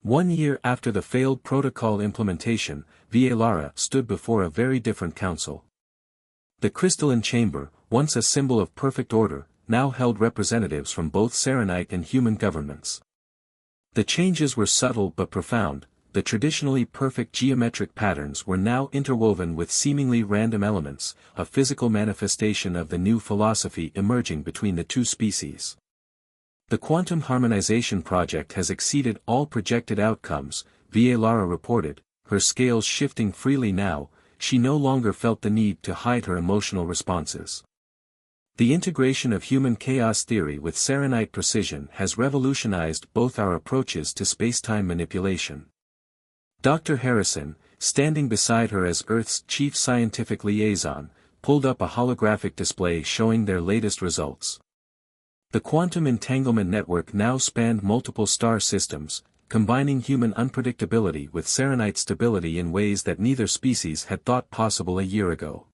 1 year after the failed protocol implementation, Vielara stood before a very different council. The crystalline chamber, once a symbol of perfect order, now held representatives from both Serenite and human governments. The changes were subtle but profound. The traditionally perfect geometric patterns were now interwoven with seemingly random elements, a physical manifestation of the new philosophy emerging between the two species. The quantum harmonization project has exceeded all projected outcomes, Vielara reported, her scales shifting freely now. She no longer felt the need to hide her emotional responses. The integration of human chaos theory with Serenite precision has revolutionized both our approaches to spacetime manipulation. Dr. Harrison, standing beside her as Earth's chief scientific liaison, pulled up a holographic display showing their latest results. The quantum entanglement network now spanned multiple star systems, combining human unpredictability with Serenite stability in ways that neither species had thought possible a year ago.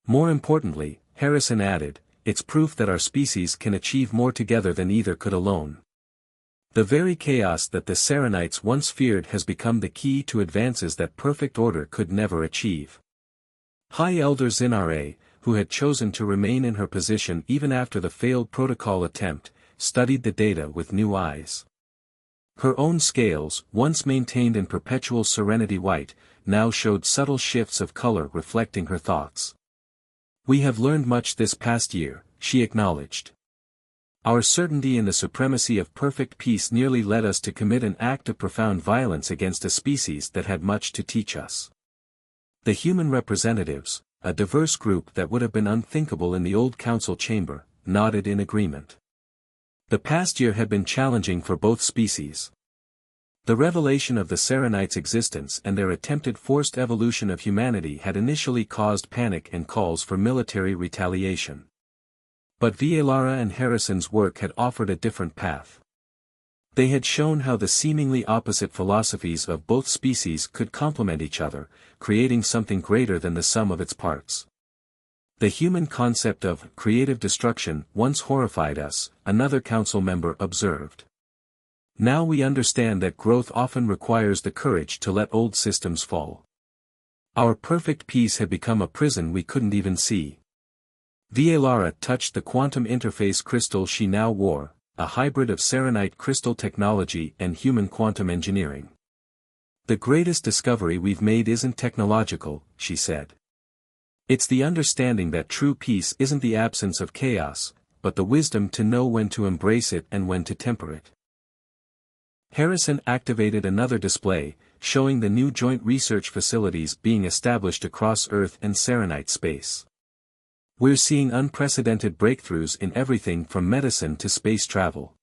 More importantly, Harrison added, it's proof that our species can achieve more together than either could alone. The very chaos that the Serenites once feared has become the key to advances that perfect order could never achieve. High Elder Zinare, who had chosen to remain in her position even after the failed protocol attempt, studied the data with new eyes. Her own scales, once maintained in perpetual serenity white, now showed subtle shifts of color reflecting her thoughts. We have learned much this past year, she acknowledged. Our certainty in the supremacy of perfect peace nearly led us to commit an act of profound violence against a species that had much to teach us. The human representatives, a diverse group that would have been unthinkable in the old council chamber, nodded in agreement. The past year had been challenging for both species. The revelation of the Serenites' existence and their attempted forced evolution of humanity had initially caused panic and calls for military retaliation. But Vielara and Harrison's work had offered a different path. They had shown how the seemingly opposite philosophies of both species could complement each other, creating something greater than the sum of its parts. The human concept of creative destruction once horrified us, another council member observed. Now we understand that growth often requires the courage to let old systems fall. Our perfect peace had become a prison we couldn't even see. Vielara touched the quantum interface crystal she now wore, a hybrid of Serenite crystal technology and human quantum engineering. The greatest discovery we've made isn't technological, she said. It's the understanding that true peace isn't the absence of chaos, but the wisdom to know when to embrace it and when to temper it. Harrison activated another display, showing the new joint research facilities being established across Earth and Serenite space. We're seeing unprecedented breakthroughs in everything from medicine to space travel.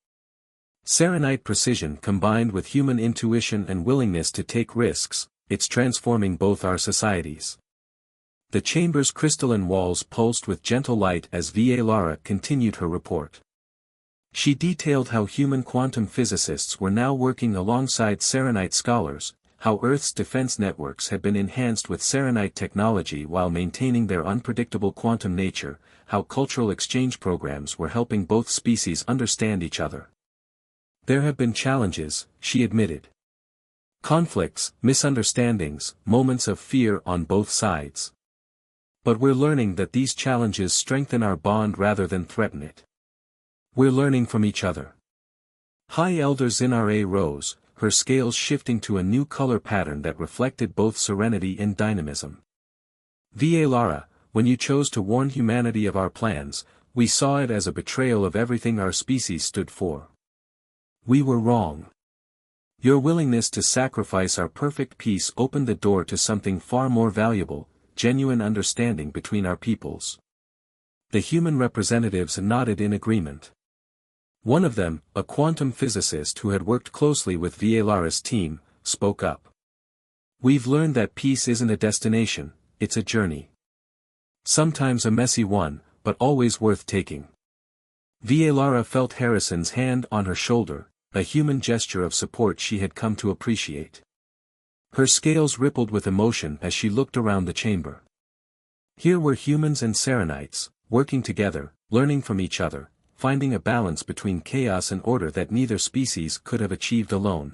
Serenite precision combined with human intuition and willingness to take risks, it's transforming both our societies. The chamber's crystalline walls pulsed with gentle light as Vielara continued her report. She detailed how human quantum physicists were now working alongside Serenite scholars, how Earth's defense networks had been enhanced with Serenite technology while maintaining their unpredictable quantum nature, how cultural exchange programs were helping both species understand each other. There have been challenges, she admitted. Conflicts, misunderstandings, moments of fear on both sides. But we're learning that these challenges strengthen our bond rather than threaten it. We're learning from each other. High Elder Zinare rose, her scales shifting to a new color pattern that reflected both serenity and dynamism. Vielara, when you chose to warn humanity of our plans, we saw it as a betrayal of everything our species stood for. We were wrong. Your willingness to sacrifice our perfect peace opened the door to something far more valuable, genuine understanding between our peoples. The human representatives nodded in agreement. One of them, a quantum physicist who had worked closely with Vielara's team, spoke up. We've learned that peace isn't a destination, it's a journey. Sometimes a messy one, but always worth taking. Vielara felt Harrison's hand on her shoulder, a human gesture of support she had come to appreciate. Her scales rippled with emotion as she looked around the chamber. Here were humans and Serenites, working together, learning from each other, finding a balance between chaos and order that neither species could have achieved alone.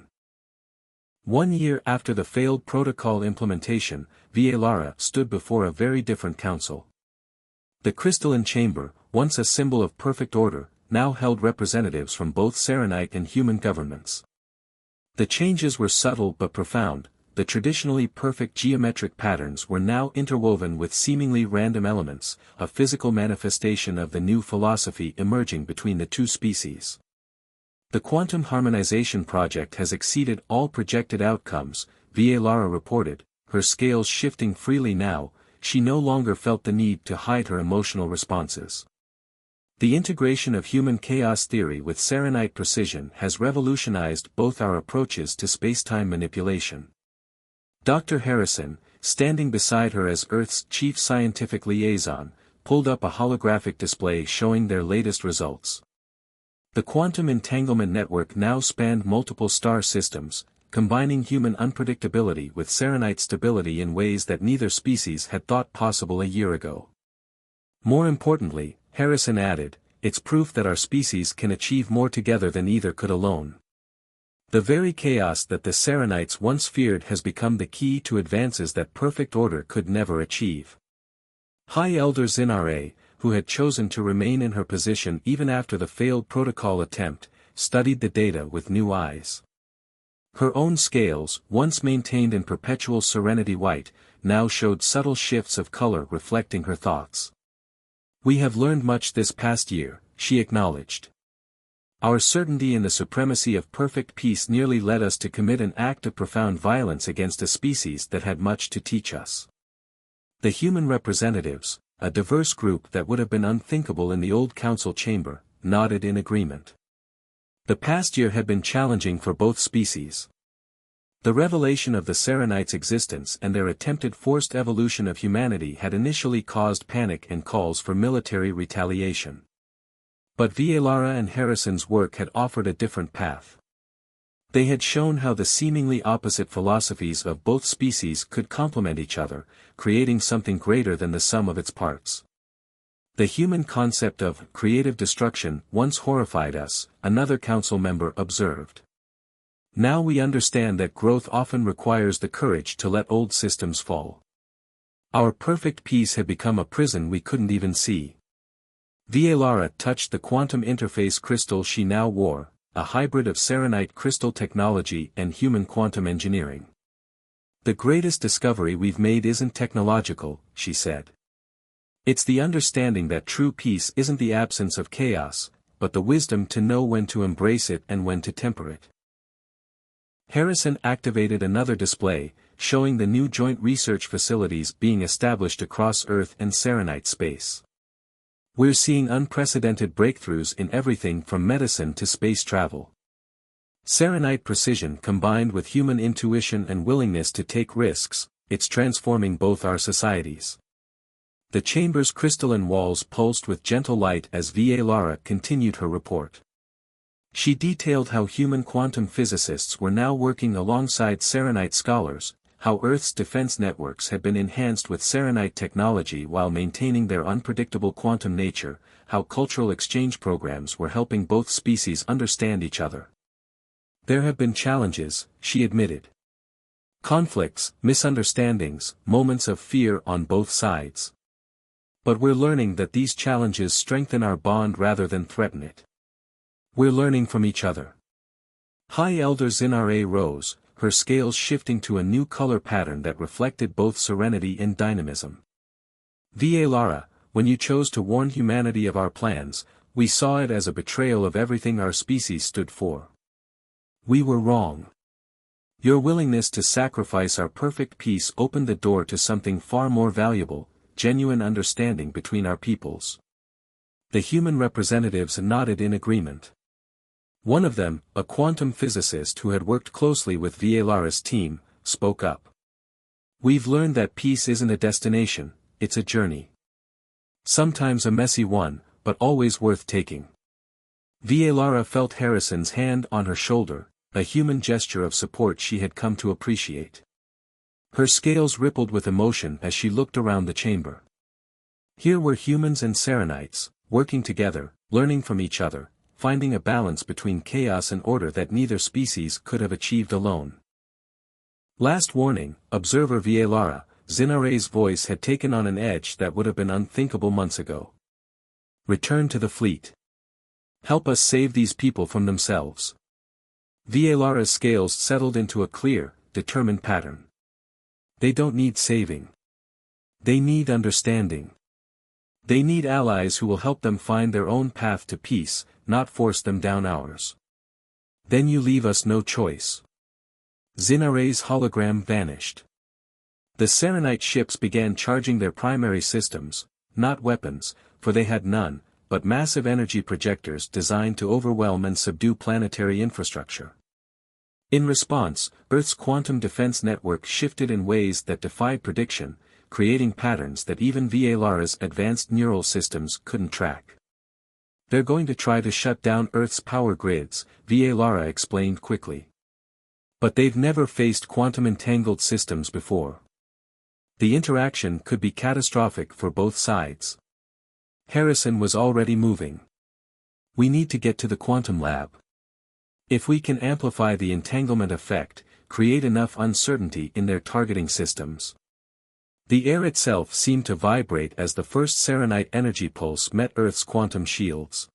1 year after the failed protocol implementation, Vielara stood before a very different council. The crystalline chamber, once a symbol of perfect order, now held representatives from both Serenite and human governments. The changes were subtle but profound. The traditionally perfect geometric patterns were now interwoven with seemingly random elements, a physical manifestation of the new philosophy emerging between the two species. The quantum harmonization project has exceeded all projected outcomes, Vielara reported, her scales shifting freely now. She no longer felt the need to hide her emotional responses. The integration of human chaos theory with Serenite precision has revolutionized both our approaches to spacetime manipulation. Dr. Harrison, standing beside her as Earth's chief scientific liaison, pulled up a holographic display showing their latest results. The quantum entanglement network now spanned multiple star systems, combining human unpredictability with Serenite stability in ways that neither species had thought possible a year ago. More importantly, Harrison added, it's proof that our species can achieve more together than either could alone. The very chaos that the Serenites once feared has become the key to advances that perfect order could never achieve. High Elder Zinare, who had chosen to remain in her position even after the failed protocol attempt, studied the data with new eyes. Her own scales, once maintained in perpetual serenity white, now showed subtle shifts of color reflecting her thoughts. We have learned much this past year, she acknowledged. Our certainty in the supremacy of perfect peace nearly led us to commit an act of profound violence against a species that had much to teach us. The human representatives, a diverse group that would have been unthinkable in the old council chamber, nodded in agreement. The past year had been challenging for both species. The revelation of the Serenites' existence and their attempted forced evolution of humanity had initially caused panic and calls for military retaliation. But Vielara and Harrison's work had offered a different path. They had shown how the seemingly opposite philosophies of both species could complement each other, creating something greater than the sum of its parts. The human concept of creative destruction once horrified us, another council member observed. Now we understand that growth often requires the courage to let old systems fall. Our perfect peace had become a prison we couldn't even see. Vielara touched the quantum interface crystal she now wore, a hybrid of Serenite crystal technology and human quantum engineering. The greatest discovery we've made isn't technological, she said. It's the understanding that true peace isn't the absence of chaos, but the wisdom to know when to embrace it and when to temper it. Harrison activated another display, showing the new joint research facilities being established across Earth and Serenite space. We're seeing unprecedented breakthroughs in everything from medicine to space travel. Serenite precision combined with human intuition and willingness to take risks, it's transforming both our societies. The chamber's crystalline walls pulsed with gentle light as Vielara continued her report. She detailed how human quantum physicists were now working alongside Serenite scholars, how Earth's defense networks had been enhanced with Serenite technology while maintaining their unpredictable quantum nature, how cultural exchange programs were helping both species understand each other. There have been challenges, she admitted. Conflicts, misunderstandings, moments of fear on both sides. But we're learning that these challenges strengthen our bond rather than threaten it. We're learning from each other. High Elder Zinare rose, her scales shifting to a new color pattern that reflected both serenity and dynamism. Vielara, when you chose to warn humanity of our plans, we saw it as a betrayal of everything our species stood for. We were wrong. Your willingness to sacrifice our perfect peace opened the door to something far more valuable, genuine understanding between our peoples. The human representatives nodded in agreement. One of them, a quantum physicist who had worked closely with Vielara's team, spoke up. We've learned that peace isn't a destination, it's a journey. Sometimes a messy one, but always worth taking. Vielara felt Harrison's hand on her shoulder, a human gesture of support she had come to appreciate. Her scales rippled with emotion as she looked around the chamber. Here were humans and Serenites, working together, learning from each other, finding a balance between chaos and order that neither species could have achieved alone. Last warning, Observer Vielara, Zinare's voice had taken on an edge that would have been unthinkable months ago. Return to the fleet. Help us save these people from themselves. Vielara's scales settled into a clear, determined pattern. They don't need saving. They need understanding. They need allies who will help them find their own path to peace, not force them down ours. Then you leave us no choice. Zinare's hologram vanished. The Serenite ships began charging their primary systems, not weapons, for they had none, but massive energy projectors designed to overwhelm and subdue planetary infrastructure. In response, Earth's quantum defense network shifted in ways that defied prediction, creating patterns that even Vielara's advanced neural systems couldn't track. They're going to try to shut down Earth's power grids, Vielara explained quickly. But they've never faced quantum-entangled systems before. The interaction could be catastrophic for both sides. Harrison was already moving. We need to get to the quantum lab. If we can amplify the entanglement effect, create enough uncertainty in their targeting systems. The air itself seemed to vibrate as the first Serenite energy pulse met Earth's quantum shields.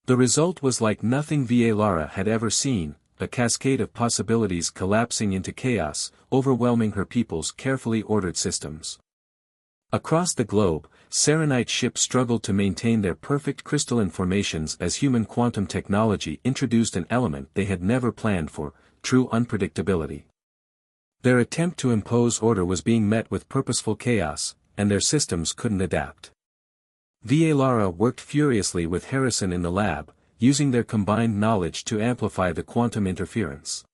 The result was like nothing Vielara had ever seen, a cascade of possibilities collapsing into chaos, overwhelming her people's carefully ordered systems. Across the globe, Serenite ships struggled to maintain their perfect crystalline formations as human quantum technology introduced an element they had never planned for, true unpredictability. Their attempt to impose order was being met with purposeful chaos, and their systems couldn't adapt. Vielara worked furiously with Harrison in the lab, using their combined knowledge to amplify the quantum interference.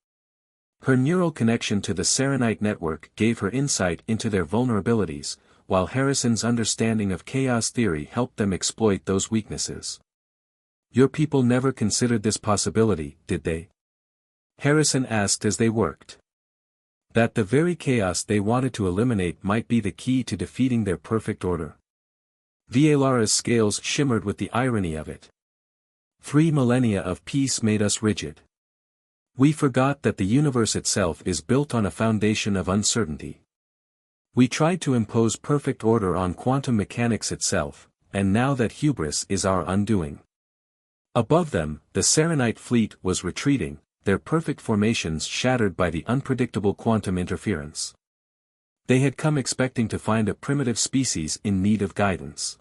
Her neural connection to the Serenite network gave her insight into their vulnerabilities, while Harrison's understanding of chaos theory helped them exploit those weaknesses. Your people never considered this possibility, did they? Harrison asked as they worked. That the very chaos they wanted to eliminate might be the key to defeating their perfect order. Vielara's scales shimmered with the irony of it. 3 millennia of peace made us rigid. We forgot that the universe itself is built on a foundation of uncertainty. We tried to impose perfect order on quantum mechanics itself, and now that hubris is our undoing. Above them, the Serenite fleet was retreating, their perfect formations shattered by the unpredictable quantum interference. They had come expecting to find a primitive species in need of guidance.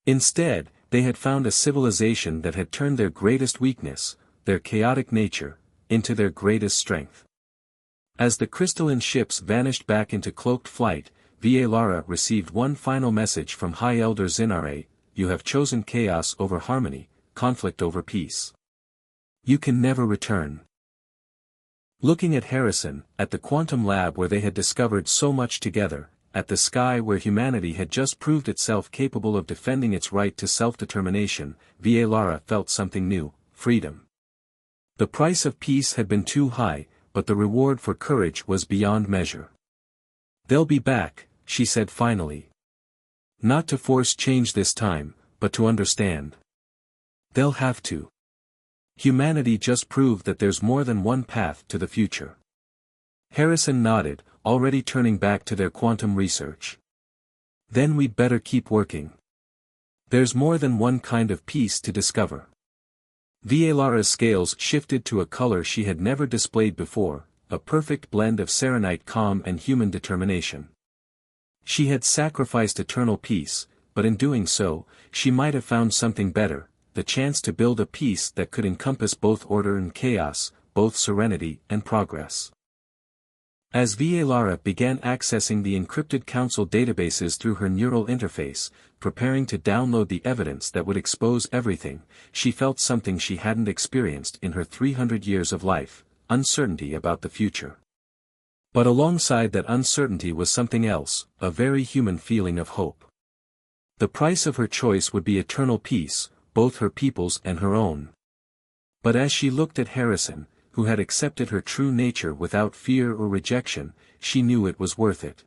Instead, they had found a civilization that had turned their greatest weakness, their chaotic nature, into their greatest strength. As the crystalline ships vanished back into cloaked flight, Vielara received one final message from High Elder Zinare: you have chosen chaos over harmony, conflict over peace. You can never return. Looking at Harrison, at the quantum lab where they had discovered so much together, at the sky where humanity had just proved itself capable of defending its right to self-determination, Vielara felt something new: freedom. The price of peace had been too high, but the reward for courage was beyond measure. They'll be back, she said finally. Not to force change this time, but to understand. They'll have to. Humanity just proved that there's more than one path to the future. Harrison nodded, already turning back to their quantum research. Then we'd better keep working. There's more than one kind of peace to discover. Vielara's scales shifted to a color she had never displayed before, a perfect blend of Serenite calm and human determination. She had sacrificed eternal peace, but in doing so, she might have found something better, the chance to build a peace that could encompass both order and chaos, both serenity and progress. As Vielara began accessing the encrypted council databases through her neural interface, preparing to download the evidence that would expose everything, she felt something she hadn't experienced in her 300 years of life: uncertainty about the future. But alongside that uncertainty was something else, a very human feeling of hope. The price of her choice would be eternal peace, both her people's and her own. But as she looked at Harrison, who had accepted her true nature without fear or rejection, she knew it was worth it.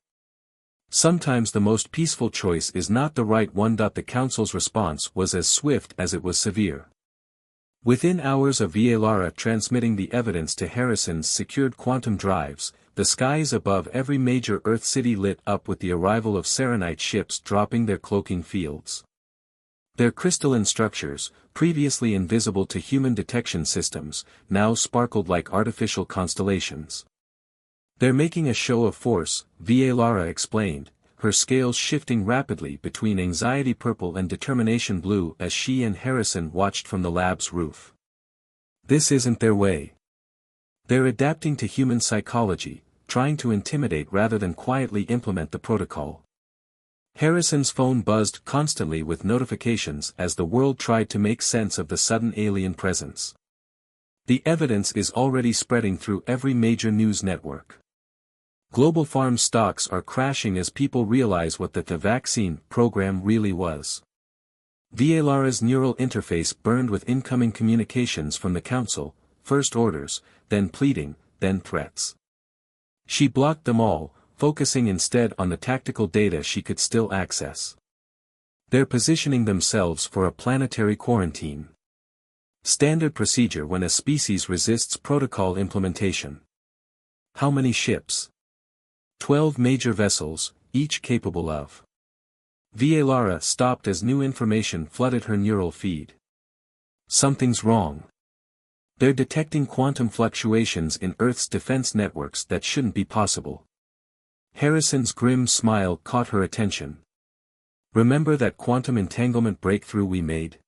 Sometimes the most peaceful choice is not the right one. The council's response was as swift as it was severe. Within hours of Vielara transmitting the evidence to Harrison's secured quantum drives, the skies above every major Earth city lit up with the arrival of Serenite ships dropping their cloaking fields. Their crystalline structures, previously invisible to human detection systems, now sparkled like artificial constellations. "They're making a show of force," Vielara explained, her scales shifting rapidly between anxiety purple and determination blue as she and Harrison watched from the lab's roof. "This isn't their way. They're adapting to human psychology, trying to intimidate rather than quietly implement the protocol." Harrison's phone buzzed constantly with notifications as the world tried to make sense of the sudden alien presence. The evidence is already spreading through every major news network. Global farm stocks are crashing as people realize what the vaccine program really was. Vielara's neural interface burned with incoming communications from the Council, first orders, then pleading, then threats. She blocked them all, focusing instead on the tactical data she could still access. "They're positioning themselves for a planetary quarantine. Standard procedure when a species resists protocol implementation. How many ships? 12 major vessels, each capable of." Vielara stopped as new information flooded her neural feed. "Something's wrong. They're detecting quantum fluctuations in Earth's defense networks that shouldn't be possible." Harrison's grim smile caught her attention. "Remember that quantum entanglement breakthrough we made?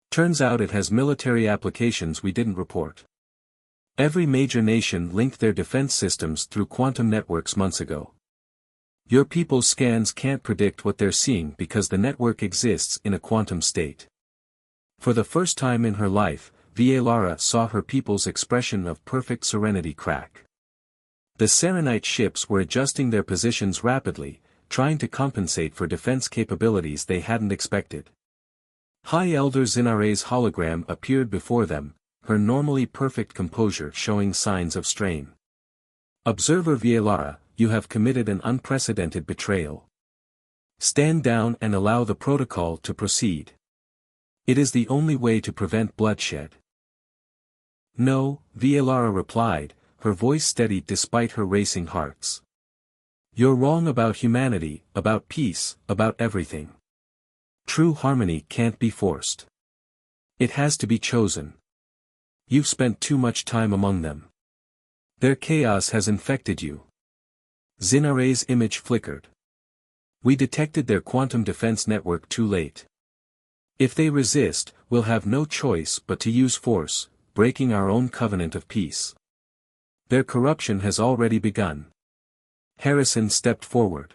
Turns out it has military applications we didn't report. Every major nation linked their defense systems through quantum networks months ago. Your people's scans can't predict what they're seeing because the network exists in a quantum state." For the first time in her life, Vielara saw her people's expression of perfect serenity crack. The Serenite ships were adjusting their positions rapidly, trying to compensate for defense capabilities they hadn't expected. High Elder Zinare's hologram appeared before them, her normally perfect composure showing signs of strain. "Observer Vielara, you have committed an unprecedented betrayal. Stand down and allow the protocol to proceed. It is the only way to prevent bloodshed." "No," Vielara replied, her voice steady despite her racing hearts. "You're wrong about humanity, about peace, about everything. True harmony can't be forced. It has to be chosen. You've spent too much time among them. Their chaos has infected you." Zinare's image flickered. "We detected their quantum defense network too late. If they resist, we'll have no choice but to use force, breaking our own covenant of peace. Their corruption has already begun." Harrison stepped forward.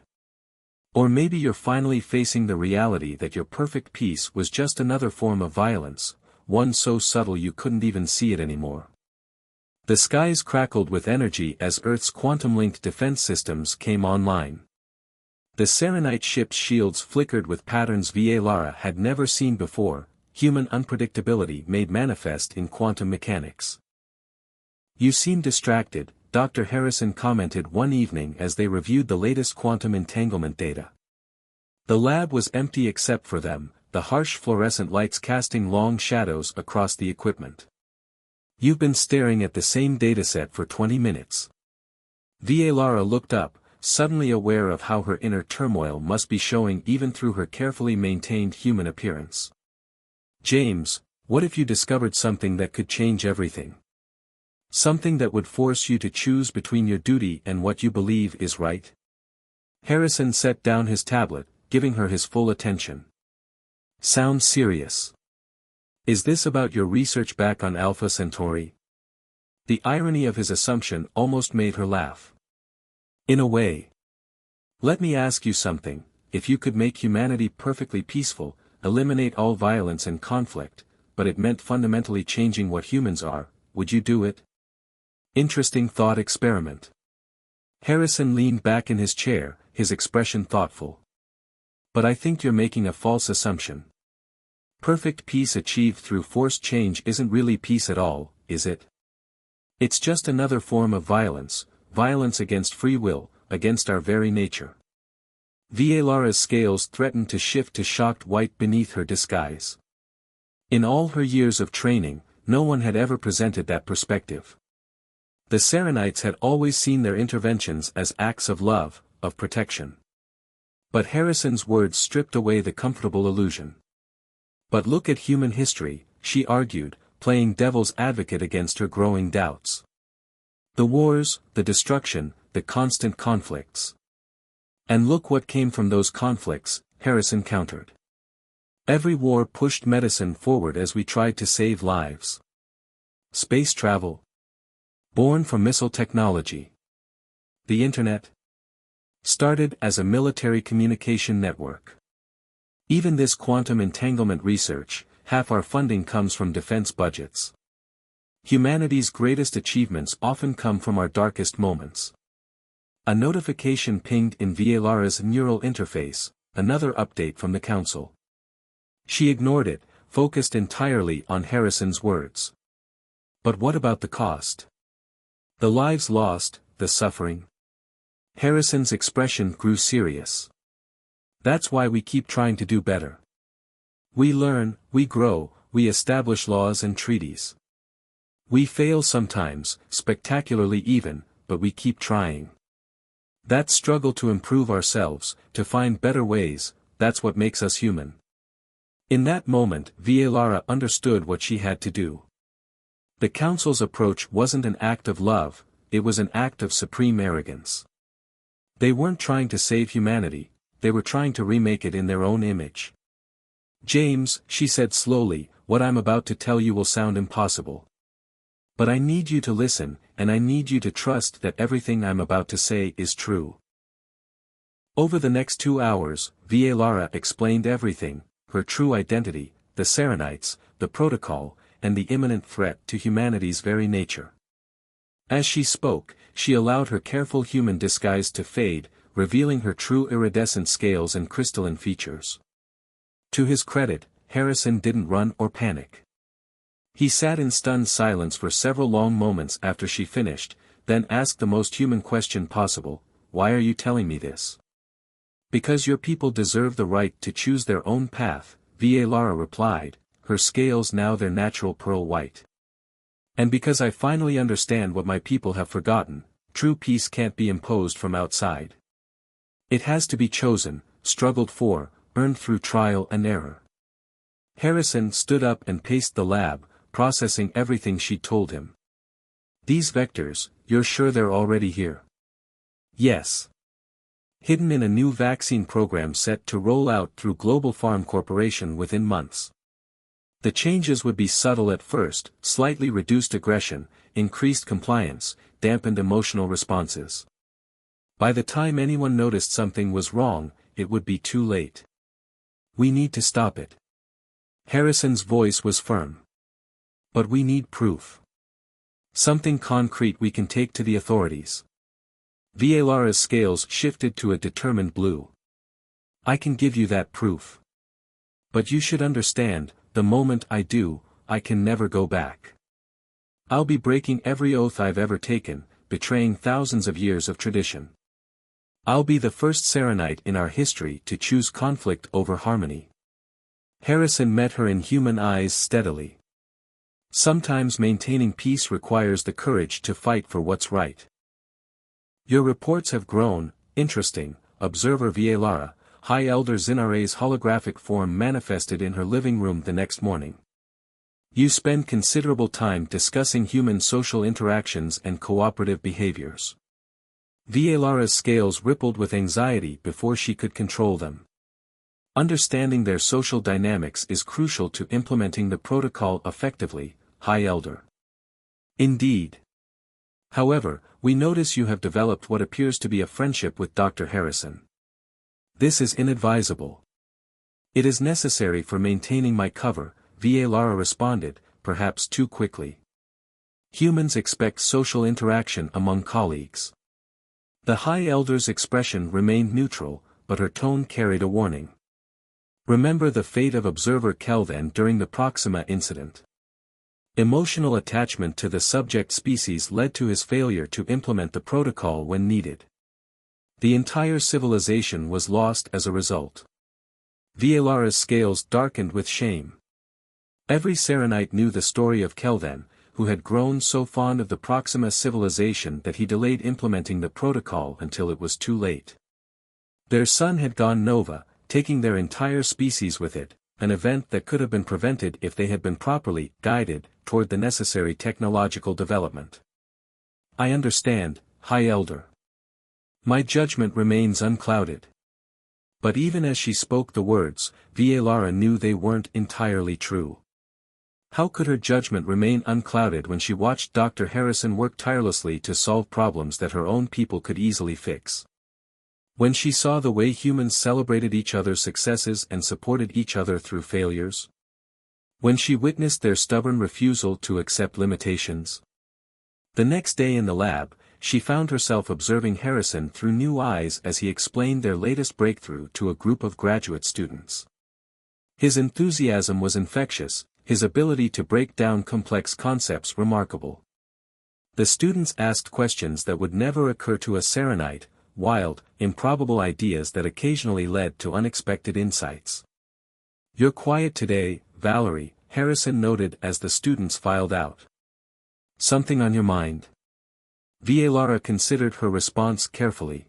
"Or maybe you're finally facing the reality that your perfect peace was just another form of violence, one so subtle you couldn't even see it anymore." The skies crackled with energy as Earth's quantum-linked defense systems came online. The Serenite ship's shields flickered with patterns Vielara had never seen before, human unpredictability made manifest in quantum mechanics. "You seem distracted," Dr. Harrison commented one evening as they reviewed the latest quantum entanglement data. The lab was empty except for them, the harsh fluorescent lights casting long shadows across the equipment. "You've been staring at the same dataset for 20 minutes. Vielara looked up, suddenly aware of how her inner turmoil must be showing even through her carefully maintained human appearance. "James, what if you discovered something that could change everything? Something that would force you to choose between your duty and what you believe is right?" Harrison set down his tablet, giving her his full attention. "Sounds serious. Is this about your research back on Alpha Centauri?" The irony of his assumption almost made her laugh. "In a way. Let me ask you something, if you could make humanity perfectly peaceful, eliminate all violence and conflict, but it meant fundamentally changing what humans are, would you do it?" Interesting thought experiment. Harrison leaned back in his chair, his expression thoughtful. "But I think you're making a false assumption. Perfect peace achieved through forced change isn't really peace at all, is it? It's just another form of violence, violence against free will, against our very nature." Vielara's scales threatened to shift to shocked white beneath her disguise. In all her years of training, no one had ever presented that perspective. The Serenites had always seen their interventions as acts of love, of protection. But Harrison's words stripped away the comfortable illusion. But look at human history, she argued, playing devil's advocate against her growing doubts. The wars, the destruction, the constant conflicts. And look what came from those conflicts, Harrison countered. Every war pushed medicine forward as we tried to save lives. Space travel. Born from missile technology. The Internet. Started as a military communication network. Even this quantum entanglement research, half our funding comes from defense budgets. Humanity's greatest achievements often come from our darkest moments. A notification pinged in Viellara's neural interface, another update from the Council. She ignored it, focused entirely on Harrison's words. But what about the cost? The lives lost, the suffering? Harrison's expression grew serious. That's why we keep trying to do better. We learn, we grow, we establish laws and treaties. We fail sometimes, spectacularly even, but we keep trying. That struggle to improve ourselves, to find better ways, that's what makes us human. In that moment, Viellara understood what she had to do. The Council's approach wasn't an act of love, it was an act of supreme arrogance. They weren't trying to save humanity, they were trying to remake it in their own image. James, she said slowly, what I'm about to tell you will sound impossible. But I need you to listen, and I need you to trust that everything I'm about to say is true. Over the next 2 hours, Viellara explained everything, her true identity, the Serenites, the protocol, and the imminent threat to humanity's very nature. As she spoke, she allowed her careful human disguise to fade, revealing her true iridescent scales and crystalline features. To his credit, Harrison didn't run or panic. He sat in stunned silence for several long moments after she finished, then asked the most human question possible, "Why are you telling me this?" "Because your people deserve the right to choose their own path," Viellara replied, her scales now their natural pearl white. "And because I finally understand what my people have forgotten, true peace can't be imposed from outside. It has to be chosen, struggled for, earned through trial and error." Harrison stood up and paced the lab, processing everything she'd told him. "These vectors, you're sure they're already here?" "Yes. Hidden in a new vaccine program set to roll out through Global Farm Corporation within months. The changes would be subtle at first, slightly reduced aggression, increased compliance, dampened emotional responses. By the time anyone noticed something was wrong, it would be too late. We need to stop it." Harrison's voice was firm. "But we need proof. Something concrete we can take to the authorities." Viellara's scales shifted to a determined blue. "I can give you that proof. But you should understand, the moment I do, I can never go back. I'll be breaking every oath I've ever taken, betraying thousands of years of tradition. I'll be the first Serenite in our history to choose conflict over harmony." Harrison met her in human eyes steadily. Sometimes maintaining peace requires the courage to fight for what's right. "Your reports have grown, interesting," Observer Viellara, High Elder Zinare's holographic form manifested in her living room the next morning. "You spend considerable time discussing human social interactions and cooperative behaviors." Viellara's scales rippled with anxiety before she could control them. "Understanding their social dynamics is crucial to implementing the protocol effectively, High Elder." "Indeed. However, we notice you have developed what appears to be a friendship with Dr. Harrison. This is inadvisable. It is necessary for maintaining my cover," Viellara responded, perhaps too quickly. "Humans expect social interaction among colleagues." The High Elder's expression remained neutral, but her tone carried a warning. "Remember the fate of Observer Kelvin during the Proxima incident. Emotional attachment to the subject species led to his failure to implement the protocol when needed. The entire civilization was lost as a result." Viellara's scales darkened with shame. Every Serenite knew the story of Kelvin, who had grown so fond of the Proxima civilization that he delayed implementing the protocol until it was too late. Their sun had gone nova, taking their entire species with it, an event that could have been prevented if they had been properly guided toward the necessary technological development. I understand, High Elder. My judgment remains unclouded. But even as she spoke the words, Vielara knew they weren't entirely true. How could her judgment remain unclouded when she watched Dr. Harrison work tirelessly to solve problems that her own people could easily fix? When she saw the way humans celebrated each other's successes and supported each other through failures? When she witnessed their stubborn refusal to accept limitations? The next day in the lab, she found herself observing Harrison through new eyes as he explained their latest breakthrough to a group of graduate students. His enthusiasm was infectious, his ability to break down complex concepts remarkable. The students asked questions that would never occur to a Serenite, wild, improbable ideas that occasionally led to unexpected insights. "You're quiet today, Valerie," Harrison noted as the students filed out. "Something on your mind?" Vielara considered her response carefully.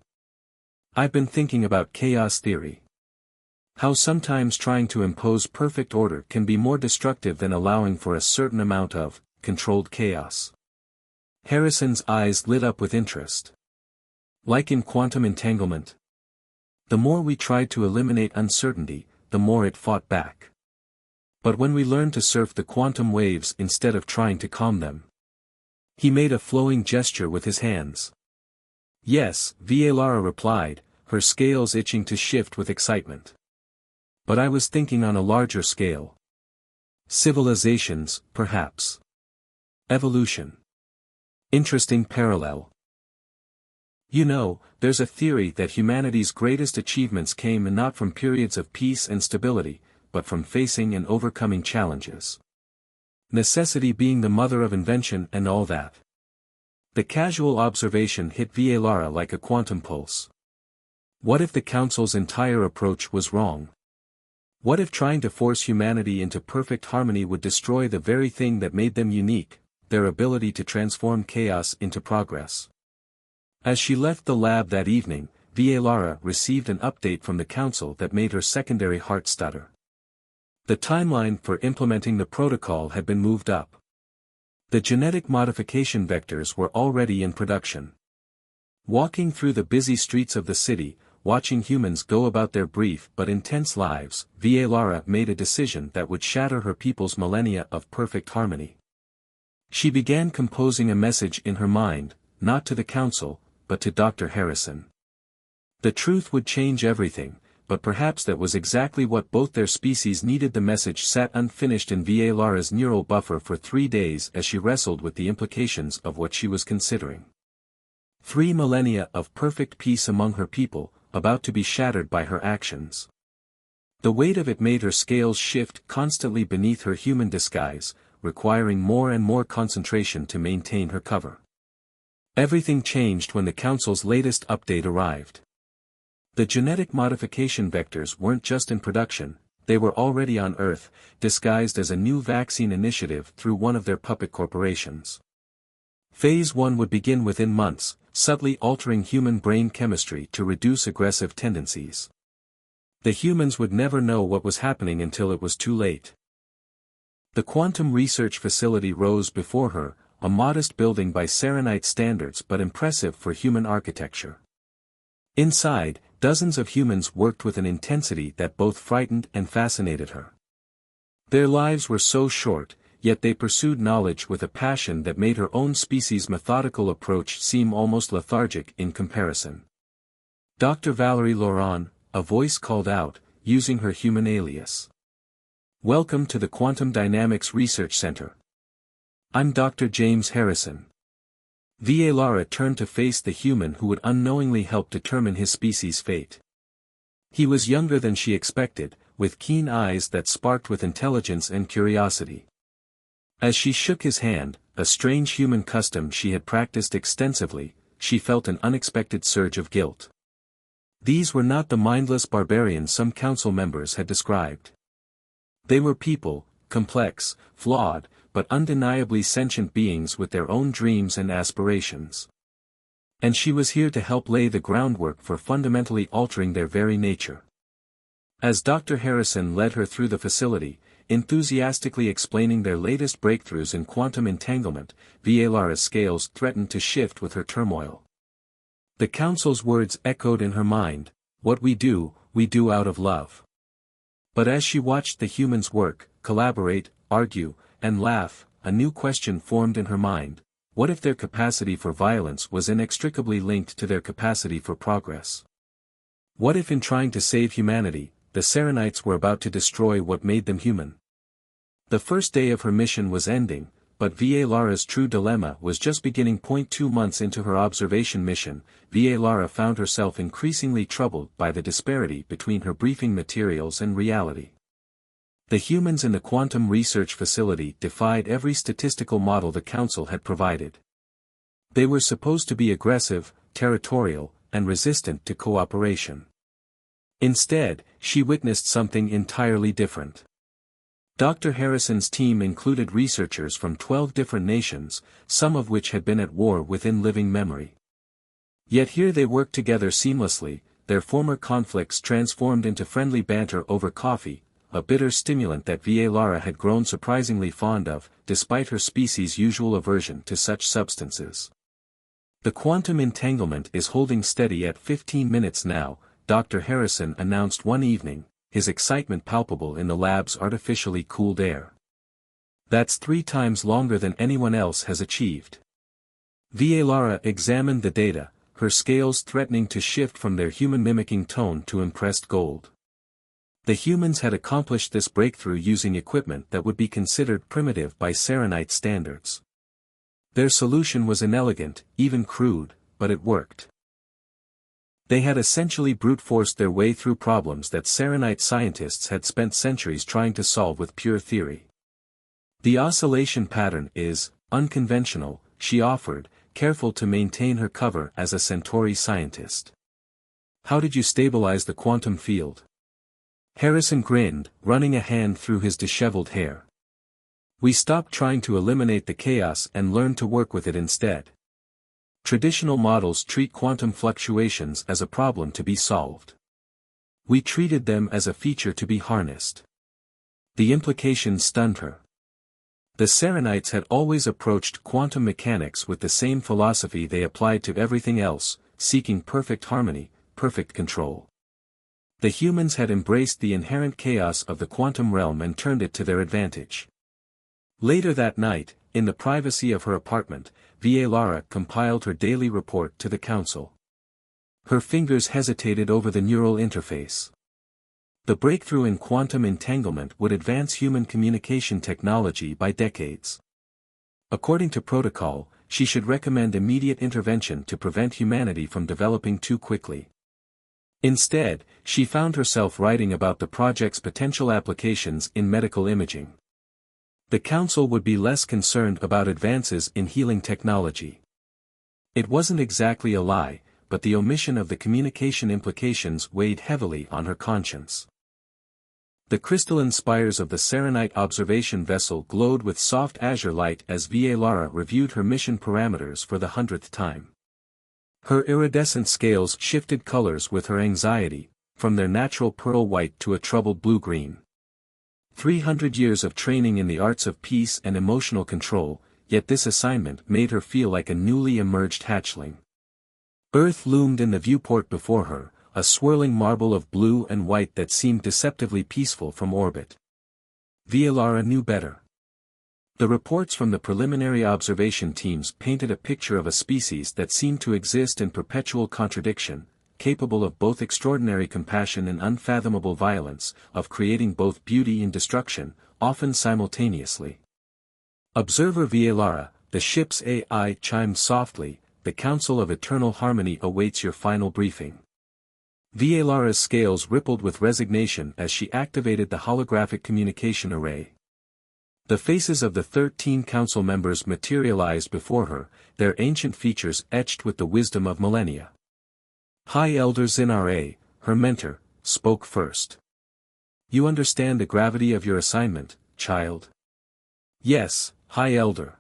"I've been thinking about chaos theory. How sometimes trying to impose perfect order can be more destructive than allowing for a certain amount of controlled chaos." Harrison's eyes lit up with interest. "Like in quantum entanglement? The more we tried to eliminate uncertainty, the more it fought back. But when we learned to surf the quantum waves instead of trying to calm them." He made a flowing gesture with his hands. "Yes," Vielara replied, her scales itching to shift with excitement. "But I was thinking on a larger scale. Civilizations, perhaps. Evolution. Interesting parallel. You know, there's a theory that humanity's greatest achievements came not from periods of peace and stability, but from facing and overcoming challenges. Necessity being the mother of invention and all that." The casual observation hit Vielara like a quantum pulse. What if the Council's entire approach was wrong? What if trying to force humanity into perfect harmony would destroy the very thing that made them unique, their ability to transform chaos into progress? As she left the lab that evening, Vielara received an update from the Council that made her secondary heart stutter. The timeline for implementing the protocol had been moved up. The genetic modification vectors were already in production. Walking through the busy streets of the city, watching humans go about their brief but intense lives, Vielara made a decision that would shatter her people's millennia of perfect harmony. She began composing a message in her mind, not to the Council, but to Dr. Harrison. The truth would change everything, but perhaps that was exactly what both their species needed. The message sat unfinished in Vielara's neural buffer for 3 days as she wrestled with the implications of what she was considering. 3 millennia of perfect peace among her people, about to be shattered by her actions. The weight of it made her scales shift constantly beneath her human disguise, requiring more and more concentration to maintain her cover. Everything changed when the Council's latest update arrived. The genetic modification vectors weren't just in production, they were already on Earth, disguised as a new vaccine initiative through one of their puppet corporations. Phase 1 would begin within months, subtly altering human brain chemistry to reduce aggressive tendencies. The humans would never know what was happening until it was too late. The quantum research facility rose before her, a modest building by Serenite standards but impressive for human architecture. Inside, dozens of humans worked with an intensity that both frightened and fascinated her. Their lives were so short, yet they pursued knowledge with a passion that made her own species' methodical approach seem almost lethargic in comparison. "Dr. Valerie Laurent," a voice called out, using her human alias. "Welcome to the Quantum Dynamics Research Center. I'm Dr. James Harrison." Vielara turned to face the human who would unknowingly help determine his species' fate. He was younger than she expected, with keen eyes that sparked with intelligence and curiosity. As she shook his hand, a strange human custom she had practiced extensively, she felt an unexpected surge of guilt. These were not the mindless barbarians some council members had described. They were people, complex, flawed, but undeniably sentient beings with their own dreams and aspirations. And she was here to help lay the groundwork for fundamentally altering their very nature. As Dr. Harrison led her through the facility, enthusiastically explaining their latest breakthroughs in quantum entanglement, Violara's scales threatened to shift with her turmoil. The council's words echoed in her mind, "What we do out of love." But as she watched the humans work, collaborate, argue, and laugh, a new question formed in her mind: what if their capacity for violence was inextricably linked to their capacity for progress? What if in trying to save humanity, the Serenites were about to destroy what made them human? The first day of her mission was ending, but Violara's true dilemma was just beginning. 2 months into her observation mission, Violara found herself increasingly troubled by the disparity between her briefing materials and reality. The humans in the quantum research facility defied every statistical model the Council had provided. They were supposed to be aggressive, territorial, and resistant to cooperation. Instead, she witnessed something entirely different. Dr. Harrison's team included researchers from 12 different nations, some of which had been at war within living memory. Yet here they worked together seamlessly, their former conflicts transformed into friendly banter over coffee, a bitter stimulant that Violara had grown surprisingly fond of, despite her species' usual aversion to such substances. The quantum entanglement is holding steady at 15 minutes now, Dr. Harrison announced one evening, his excitement palpable in the lab's artificially cooled air. That's 3 times longer than anyone else has achieved. Violara examined the data, her scales threatening to shift from their human-mimicking tone to impressed gold. The humans had accomplished this breakthrough using equipment that would be considered primitive by Serenite standards. Their solution was inelegant, even crude, but it worked. They had essentially brute-forced their way through problems that Serenite scientists had spent centuries trying to solve with pure theory. The oscillation pattern is unconventional, she offered, careful to maintain her cover as a Centauri scientist. How did you stabilize the quantum field? Harrison grinned, running a hand through his disheveled hair. We stopped trying to eliminate the chaos and learned to work with it instead. Traditional models treat quantum fluctuations as a problem to be solved. We treated them as a feature to be harnessed. The implications stunned her. The Serenites had always approached quantum mechanics with the same philosophy they applied to everything else, seeking perfect harmony, perfect control. The humans had embraced the inherent chaos of the quantum realm and turned it to their advantage. Later that night, in the privacy of her apartment, Violara compiled her daily report to the Council. Her fingers hesitated over the neural interface. The breakthrough in quantum entanglement would advance human communication technology by decades. According to protocol, she should recommend immediate intervention to prevent humanity from developing too quickly. Instead, she found herself writing about the project's potential applications in medical imaging. The Council would be less concerned about advances in healing technology. It wasn't exactly a lie, but the omission of the communication implications weighed heavily on her conscience. The crystalline spires of the Serenite observation vessel glowed with soft azure light as Violara reviewed her mission parameters for the 100th time. Her iridescent scales shifted colors with her anxiety, from their natural pearl white to a troubled blue-green. 300 years of training in the arts of peace and emotional control, yet this assignment made her feel like a newly emerged hatchling. Earth loomed in the viewport before her, a swirling marble of blue and white that seemed deceptively peaceful from orbit. Violara knew better. The reports from the preliminary observation teams painted a picture of a species that seemed to exist in perpetual contradiction, capable of both extraordinary compassion and unfathomable violence, of creating both beauty and destruction, often simultaneously. Observer Violara, the ship's AI chimed softly, the Council of Eternal Harmony awaits your final briefing. Violara's scales rippled with resignation as she activated the holographic communication array. The faces of the 13 council members materialized before her, their ancient features etched with the wisdom of millennia. High Elder Zinare, her mentor, spoke first. You understand the gravity of your assignment, child? Yes, High Elder.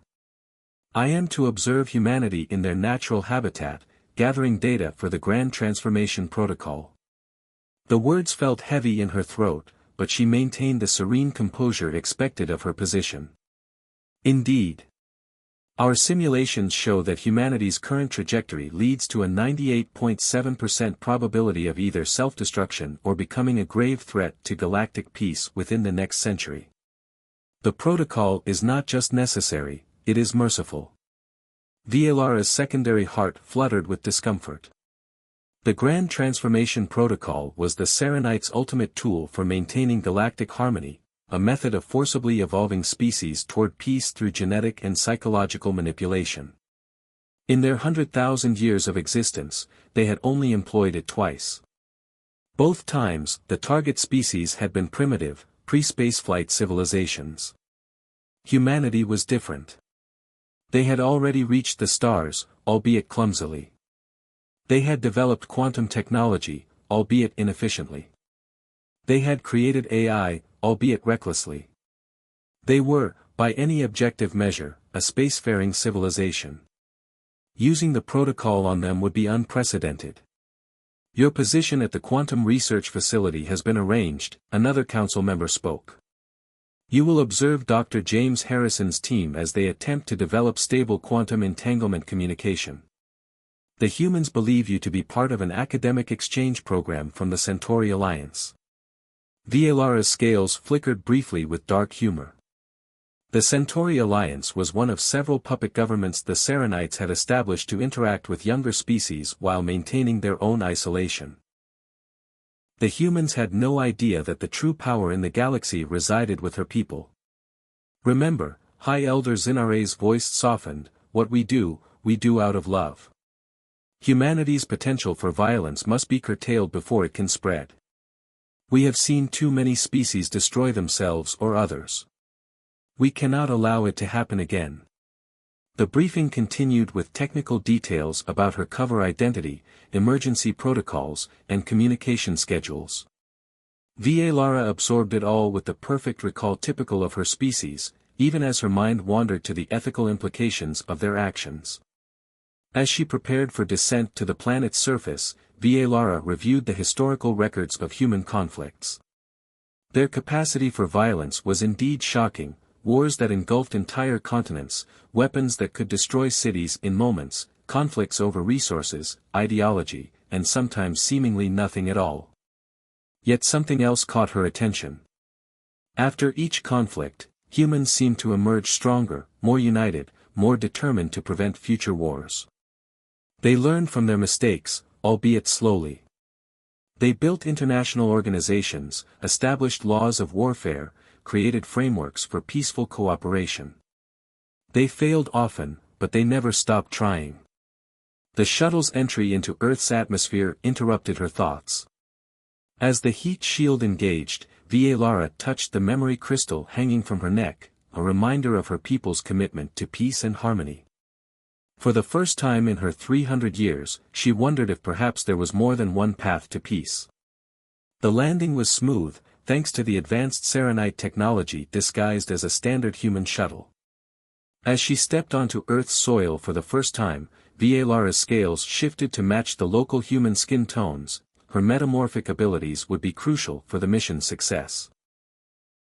I am to observe humanity in their natural habitat, gathering data for the Grand Transformation Protocol. The words felt heavy in her throat, but she maintained the serene composure expected of her position. Indeed. Our simulations show that humanity's current trajectory leads to a 98.7% probability of either self-destruction or becoming a grave threat to galactic peace within the next century. The protocol is not just necessary, it is merciful. Vielara's secondary heart fluttered with discomfort. The Grand Transformation Protocol was the Serenites' ultimate tool for maintaining galactic harmony, a method of forcibly evolving species toward peace through genetic and psychological manipulation. In their 100,000 years of existence, they had only employed it twice. Both times, the target species had been primitive, pre-spaceflight civilizations. Humanity was different. They had already reached the stars, albeit clumsily. They had developed quantum technology, albeit inefficiently. They had created AI, albeit recklessly. They were, by any objective measure, a spacefaring civilization. Using the protocol on them would be unprecedented. Your position at the Quantum Research Facility has been arranged, another council member spoke. You will observe Dr. James Harrison's team as they attempt to develop stable quantum entanglement communication. The humans believe you to be part of an academic exchange program from the Centauri Alliance. Vielara's scales flickered briefly with dark humor. The Centauri Alliance was one of several puppet governments the Serenites had established to interact with younger species while maintaining their own isolation. The humans had no idea that the true power in the galaxy resided with her people. Remember, High Elder Zinare's voice softened, what we do out of love. Humanity's potential for violence must be curtailed before it can spread. We have seen too many species destroy themselves or others. We cannot allow it to happen again. The briefing continued with technical details about her cover identity, emergency protocols, and communication schedules. Vielara absorbed it all with the perfect recall typical of her species, even as her mind wandered to the ethical implications of their actions. As she prepared for descent to the planet's surface, Vielara reviewed the historical records of human conflicts. Their capacity for violence was indeed shocking, wars that engulfed entire continents, weapons that could destroy cities in moments, conflicts over resources, ideology, and sometimes seemingly nothing at all. Yet something else caught her attention. After each conflict, humans seemed to emerge stronger, more united, more determined to prevent future wars. They learned from their mistakes, albeit slowly. They built international organizations, established laws of warfare, created frameworks for peaceful cooperation. They failed often, but they never stopped trying. The shuttle's entry into Earth's atmosphere interrupted her thoughts. As the heat shield engaged, Vielara touched the memory crystal hanging from her neck, a reminder of her people's commitment to peace and harmony. For the first time in her 300 years, she wondered if perhaps there was more than one path to peace. The landing was smooth, thanks to the advanced Serenite technology disguised as a standard human shuttle. As she stepped onto Earth's soil for the first time, Vielara's scales shifted to match the local human skin tones. Her metamorphic abilities would be crucial for the mission's success.